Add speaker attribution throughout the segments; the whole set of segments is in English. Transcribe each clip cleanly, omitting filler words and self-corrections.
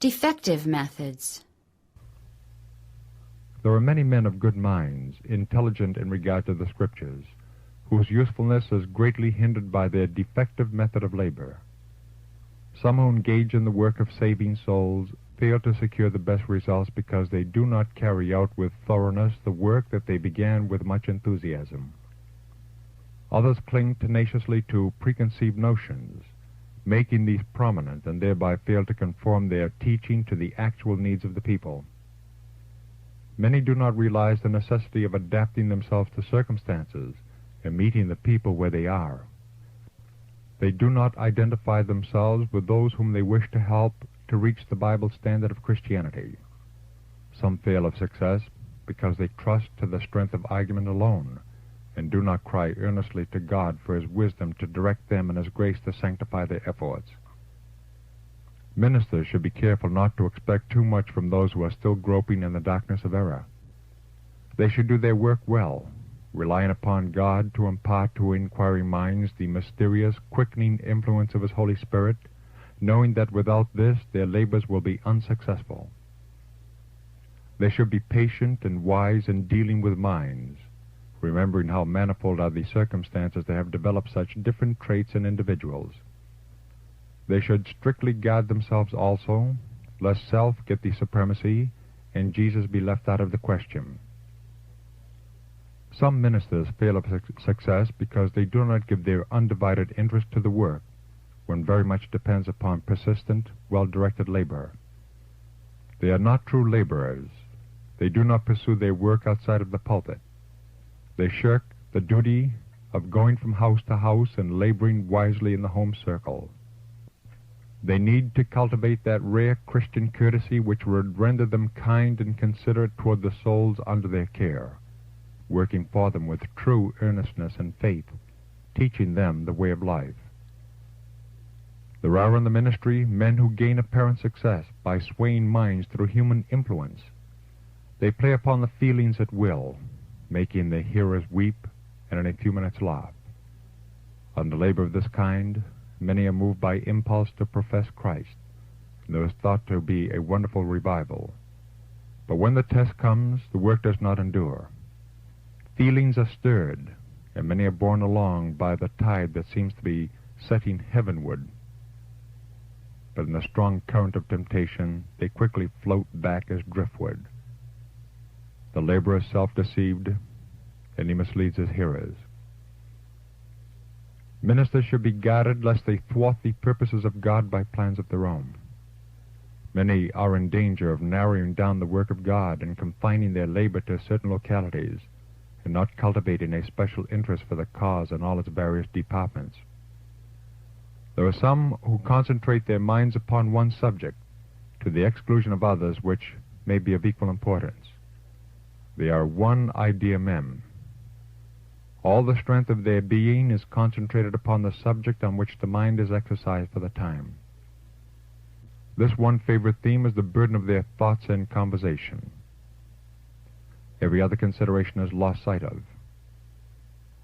Speaker 1: Defective methods.
Speaker 2: There are many men of good minds, intelligent in regard to the Scriptures, whose usefulness is greatly hindered by their defective method of labor. Some who engage in the work of saving souls fail to secure the best results because they do not carry out with thoroughness the work that they began with much enthusiasm. Others cling tenaciously to preconceived notions, making these prominent, and thereby fail to conform their teaching to the actual needs of the people. Many do not realize the necessity of adapting themselves to circumstances and meeting the people where they are. They do not identify themselves with those whom they wish to help to reach the Bible standard of Christianity. Some fail of success because they trust to the strength of argument alone and do not cry earnestly to God for His wisdom to direct them and His grace to sanctify their efforts. Ministers should be careful not to expect too much from those who are still groping in the darkness of error. They should do their work well, relying upon God to impart to inquiring minds the mysterious, quickening influence of His Holy Spirit, knowing that without this their labors will be unsuccessful. They should be patient and wise in dealing with minds, remembering how manifold are the circumstances that have developed such different traits in individuals. They should strictly guard themselves also, lest self get the supremacy and Jesus be left out of the question. Some ministers fail of success because they do not give their undivided interest to the work, when very much depends upon persistent, well-directed labor. They are not true laborers. They do not pursue their work outside of the pulpit. They shirk the duty of going from house to house and laboring wisely in the home circle. They need to cultivate that rare Christian courtesy which would render them kind and considerate toward the souls under their care, working for them with true earnestness and faith, teaching them the way of life. There are in the ministry men who gain apparent success by swaying minds through human influence. They play upon the feelings at will, making the hearers weep and in a few minutes laugh. Under labor of this kind, many are moved by impulse to profess Christ, and there is thought to be a wonderful revival. But when the test comes, the work does not endure. Feelings are stirred, and many are borne along by the tide that seems to be setting heavenward. But in the strong current of temptation, they quickly float back as driftwood. The laborer is self-deceived, and he misleads his hearers. Ministers should be guarded lest they thwart the purposes of God by plans of their own. Many are in danger of narrowing down the work of God and confining their labor to certain localities, and not cultivating a special interest for the cause in all its various departments. There are some who concentrate their minds upon one subject, to the exclusion of others which may be of equal importance. They are one-idea men. All the strength of their being is concentrated upon the subject on which the mind is exercised for the time. This one favorite theme is the burden of their thoughts and conversation. Every other consideration is lost sight of.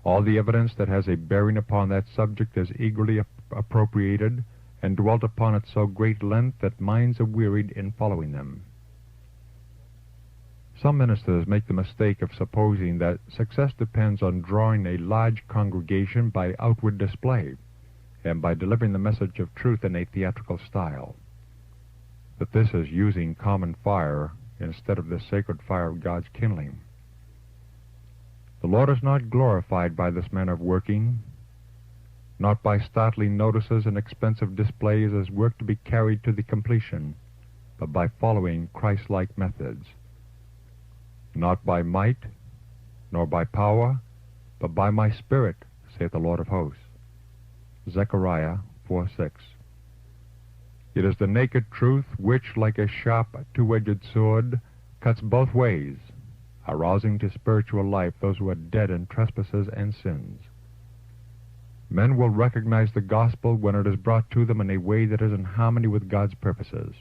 Speaker 2: All the evidence that has a bearing upon that subject is eagerly appropriated and dwelt upon at so great length that minds are wearied in following them. Some ministers make the mistake of supposing that success depends on drawing a large congregation by outward display and by delivering the message of truth in a theatrical style. That this is using common fire instead of the sacred fire of God's kindling. The Lord is not glorified by this manner of working, not by startling notices and expensive displays as work to be carried to the completion, but by following Christ-like methods. Not by might, nor by power, but by my Spirit, saith the Lord of hosts. Zechariah 4:6. It is the naked truth which, like a sharp, two-edged sword, cuts both ways, arousing to spiritual life those who are dead in trespasses and sins. Men will recognize the gospel when it is brought to them in a way that is in harmony with God's purposes.